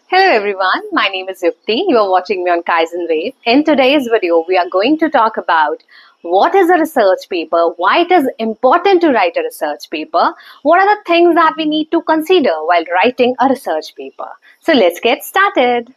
Hello everyone, my name is Yukti. You are watching me on Kaizen Wave. In today's video, we are going to talk about what is a research paper, why it is important to write a research paper, what are the things that we need to consider while writing a research paper. So let's get started.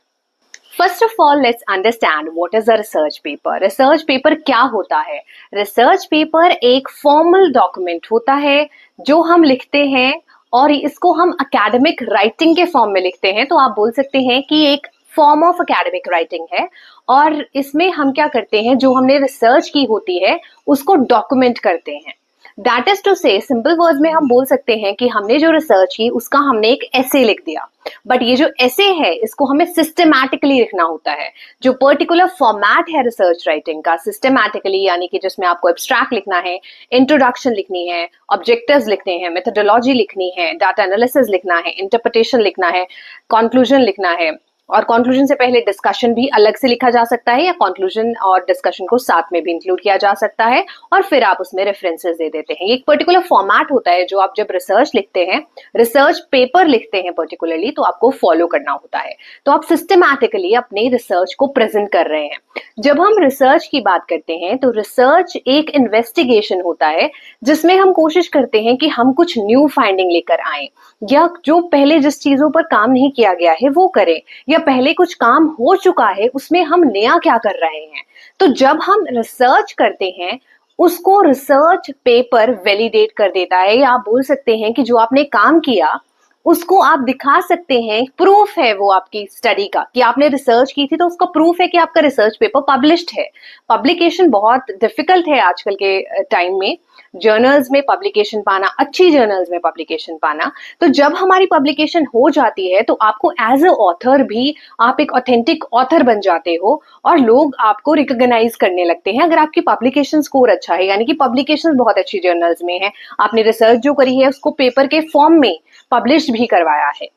First of all, let's understand what is a research paper. Research paper क्या होता है? Research paper एक formal document होता है जो हम लिखते हैं और इसको हम academic writing के फॉर्म में लिखते हैं, तो आप बोल सकते हैं कि एक फॉर्म ऑफ academic writing है और इसमें हम क्या करते हैं, जो हमने रिसर्च की होती है उसको डॉक्यूमेंट करते हैं. दैट इज टू से, सिंपल वर्ड्स में हम बोल सकते हैं कि हमने जो रिसर्च की उसका हमने एक ऐसे लिख दिया, बट ये जो ऐसे है इसको हमें सिस्टमैटिकली लिखना होता है. जो पर्टिकुलर फॉर्मेट है रिसर्च राइटिंग का, सिस्टमैटिकली, यानी कि जिसमें आपको एब्स्ट्रैक्ट लिखना है, इंट्रोडक्शन लिखनी है, ऑब्जेक्टिव्स लिखने हैं, मेथोडोलॉजी लिखनी है, डाटा एनालिसिस लिखना है, इंटरप्रिटेशन लिखना है, कंक्लूजन लिखना है, और कंक्लूजन से पहले डिस्कशन भी अलग से लिखा जा सकता है या कंक्लूजन और डिस्कशन को साथ में भी इंक्लूड किया जा सकता है, और फिर आप उसमें रेफरेंसेस दे देते हैं. ये एक पर्टिकुलर फॉर्मेट होता है जो आप जब रिसर्च लिखते हैं, रिसर्च पेपर लिखते हैं पर्टिकुलरली, तो आपको फॉलो करना होता है. तो आप सिस्टमैटिकली अपने रिसर्च को प्रेजेंट कर रहे हैं. जब हम रिसर्च की बात करते हैं तो रिसर्च एक इन्वेस्टिगेशन होता है जिसमें हम कोशिश करते हैं कि हम कुछ न्यू फाइंडिंग लेकर आए, या जो पहले जिस चीजों पर काम नहीं किया गया है वो करें, या पहले कुछ काम हो चुका है उसमें हम नया क्या कर रहे हैं. तो जब हम रिसर्च करते हैं उसको रिसर्च पेपर वैलिडेट कर देता है, या आप बोल सकते हैं कि जो आपने काम किया उसको आप दिखा सकते हैं, प्रूफ है वो आपकी स्टडी का कि आपने रिसर्च की थी, तो उसका प्रूफ है कि आपका रिसर्च पेपर पब्लिश्ड है. पब्लिकेशन बहुत डिफिकल्ट है आजकल के टाइम में, जर्नल्स में पब्लिकेशन पाना, अच्छी जर्नल्स में पब्लिकेशन पाना. तो जब हमारी पब्लिकेशन हो जाती है तो आपको एज अ ऑथर भी आप एक ऑथेंटिक ऑथर बन जाते हो और लोग आपको रिकॉग्नाइज करने लगते हैं अगर आपकी पब्लिकेशन स्कोर अच्छा है, यानी कि पब्लिकेशन बहुत अच्छी जर्नल्स में है, आपने रिसर्च जो करी है उसको पेपर के फॉर्म में पब्लिश भी करवाया है.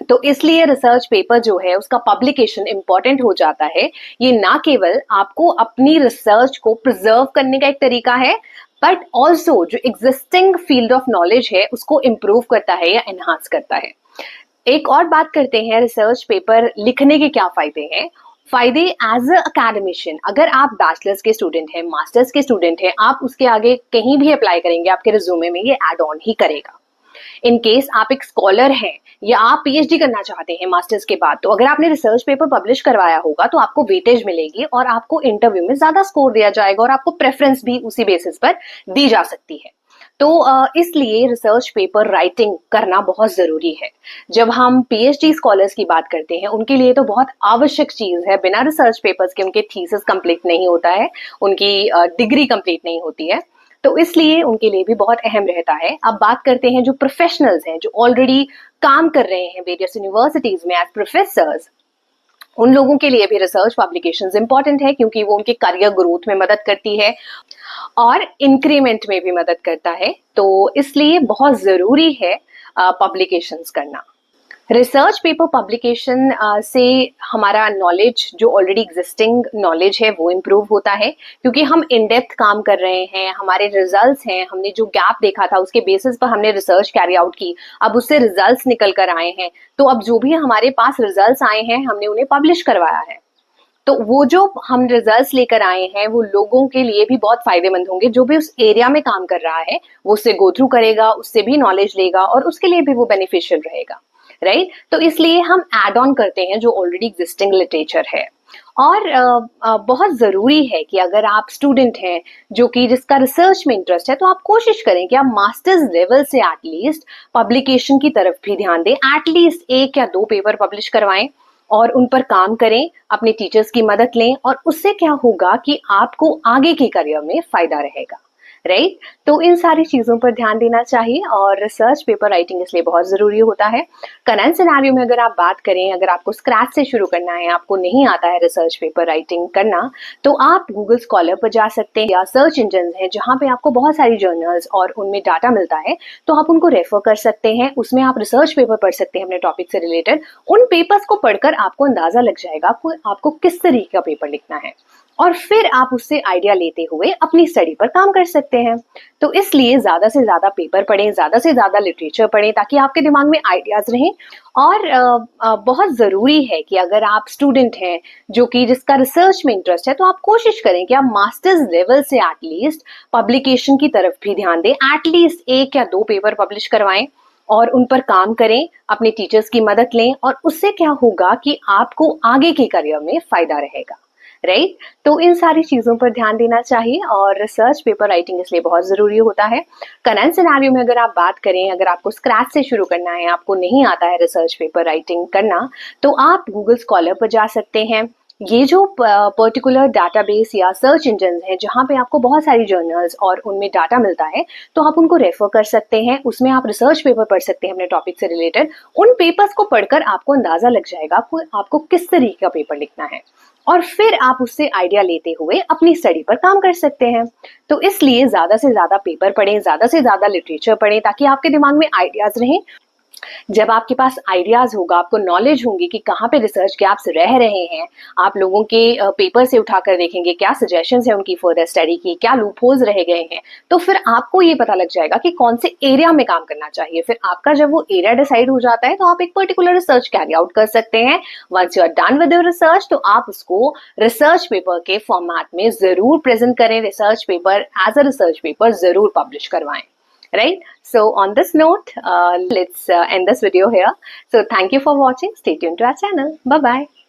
तो इसलिए रिसर्च पेपर जो है उसका पब्लिकेशन इंपॉर्टेंट हो जाता है. ये ना केवल आपको अपनी रिसर्च को प्रिजर्व करने का एक तरीका है, बट ऑल्सो जो एग्जिस्टिंग फील्ड ऑफ नॉलेज है उसको इम्प्रूव करता है या एनहांस करता है. एक और बात करते हैं, रिसर्च पेपर लिखने के क्या फायदे हैं. फायदे एज अ अकेडमिशियन, अगर आप बैचलर्स के स्टूडेंट हैं, मास्टर्स के स्टूडेंट हैं, आप उसके आगे कहीं भी अप्लाई करेंगे, आपके रिज्यूमे में ये एड ऑन ही करेगा. इन केस आप एक स्कॉलर हैं या आप पीएचडी करना चाहते हैं मास्टर्स के बाद, तो अगर आपने रिसर्च पेपर पब्लिश करवाया होगा तो आपको वेटेज मिलेगी और आपको इंटरव्यू में ज्यादा स्कोर दिया जाएगा और आपको प्रेफरेंस भी उसी बेसिस पर दी जा सकती है. तो इसलिए रिसर्च पेपर राइटिंग करना बहुत जरूरी है. जब हम पीएचडी स्कॉलर्स की बात करते हैं उनके लिए तो बहुत आवश्यक चीज है. बिना रिसर्च पेपर्स के उनके थीसिस कंप्लीट नहीं होता है, उनकी डिग्री कंप्लीट नहीं होती है, तो इसलिए उनके लिए भी बहुत अहम रहता है. अब बात करते हैं जो प्रोफेशनल्स हैं, जो ऑलरेडी काम कर रहे हैं वेरियस यूनिवर्सिटीज में एज प्रोफेसर्स, उन लोगों के लिए भी रिसर्च पब्लिकेशंस इंपॉर्टेंट है क्योंकि वो उनके करियर ग्रोथ में मदद करती है और इंक्रीमेंट में भी मदद करता है. तो इसलिए बहुत जरूरी है पब्लिकेशंस करना. रिसर्च पेपर पब्लिकेशन से हमारा नॉलेज, जो ऑलरेडी एग्जिस्टिंग नॉलेज है, वो इम्प्रूव होता है क्योंकि हम इन डेप्थ काम कर रहे हैं. हमारे रिजल्ट्स हैं, हमने जो गैप देखा था उसके बेसिस पर हमने रिसर्च कैरी आउट की, अब उससे रिजल्ट्स निकल कर आए हैं, तो अब जो भी हमारे पास रिजल्ट्स आए हैं हमने उन्हें पब्लिश करवाया है. तो वो जो हम रिजल्ट्स लेकर आए हैं वो लोगों के लिए भी बहुत फायदेमंद होंगे. जो भी उस एरिया में काम कर रहा है वो उससे गो थ्रू करेगा, उससे भी नॉलेज लेगा और उसके लिए भी वो बेनिफिशियल रहेगा, राइट. तो इसलिए हम एड ऑन करते हैं जो ऑलरेडी एग्जिस्टिंग लिटरेचर है. और बहुत जरूरी है कि अगर आप स्टूडेंट हैं जो कि जिसका रिसर्च में इंटरेस्ट है, तो आप कोशिश करें कि आप मास्टर्स लेवल से एटलीस्ट पब्लिकेशन की तरफ भी ध्यान दें. एटलीस्ट 1 या 2 पेपर पब्लिश करवाएं और उन पर काम करें, अपने टीचर्स की मदद लें, और उससे क्या होगा कि आपको आगे के करियर में फायदा रहेगा, राइट. तो इन सारी चीजों पर ध्यान देना चाहिए और रिसर्च पेपर राइटिंग इसलिए बहुत जरूरी होता है. करंट सिनेरियो में अगर आप बात करें, अगर आपको स्क्रैच से शुरू करना है, आपको नहीं आता है रिसर्च पेपर राइटिंग करना, तो आप गूगल स्कॉलर पर जा सकते हैं या सर्च इंजन हैं जहां पे आपको बहुत सारी जर्नल्स और उनमें डाटा मिलता है, तो आप उनको रेफर कर सकते हैं. उसमें आप रिसर्च पेपर पढ़ सकते हैं अपने टॉपिक से रिलेटेड. उन पेपर्स को पढ़कर आपको अंदाजा लग जाएगा आपको किस तरीके का पेपर लिखना है. और फिर आप उससे आइडिया लेते हुए अपनी स्टडी पर काम कर सकते हैं। तो इसलिए ज़्यादा से ज़्यादा पेपर पढ़ें, ज़्यादा से ज़्यादा लिटरेचर पढ़ें ताकि आपके दिमाग में आइडियाज़ रहें। और बहुत ज़रूरी है कि अगर आप स्टूडेंट हैं जो कि जिसका रिसर्च में इंटरेस्ट है, तो आप कोशिश करें कि आप मास्टर्स लेवल से एटलीस्ट पब्लिकेशन की तरफ भी ध्यान दें। एटलीस्ट 1 या 2 पेपर पब्लिश करवाएं और उन पर काम करें, अपने टीचर्स की मदद लें, और उससे क्या होगा कि आपको आगे के करियर में फ़ायदा रहेगा, राइट? तो इन सारी चीज़ों पर ध्यान देना चाहिए और रिसर्च पेपर राइटिंग इसलिए बहुत ज़रूरी होता है। करंट सिनेरियो में अगर आप बात करें, अगर आपको स्क्रैच से शुरू करना है, आपको नहीं आता है रिसर्च पेपर राइटिंग करना, तो आप गूगल स्कॉलर पर जा सकते हैं। ये जो पर्टिकुलर डाटाबेस या सर्च इंजन है जहाँ पे आपको बहुत सारी जर्नल्स और उनमें डाटा मिलता है, तो आप उनको रेफर कर सकते हैं। उसमें आप रिसर्च पेपर पढ़ सकते हैं अपने टॉपिक से रिलेटेड। उन पेपर्स को पढ़कर आपको अंदाजा लग जाएगा आपको किस तरीके का पेपर लिखना है, और फिर आप उससे आइडिया लेते हुए अपनी स्टडी पर काम कर सकते हैं। तो इसलिए ज़्यादा से ज़्यादा पेपर पढ़ें, ज़्यादा से ज़्यादा लिटरेचर पढ़ें ताकि आपके दिमाग में आइडियाज़ रहें। जब आपके पास आइडियाज होगा, आपको नॉलेज होंगी कि कहाँ पे रिसर्च गैप्स रह रहे हैं, आप लोगों के पेपर से उठाकर देखेंगे क्या सजेशंस है उनकी फर्दर स्टडी की, क्या लूप होल्स रह गए हैं, तो फिर आपको ये पता लग जाएगा कि कौन से एरिया में काम करना चाहिए। फिर आपका जब वो एरिया डिसाइड हो जाता है, तो आप एक पर्टिकुलर रिसर्च कैरी आउट कर सकते हैं। Once you are done with your research, तो आप उसको रिसर्च पेपर के फॉर्मेट में जरूर प्रेजेंट करें। Research paper as a research paper जरूर पब्लिश करवाएं, right? So on this note, let's end this video here. So thank you for watching. Stay tuned to our channel. Bye bye.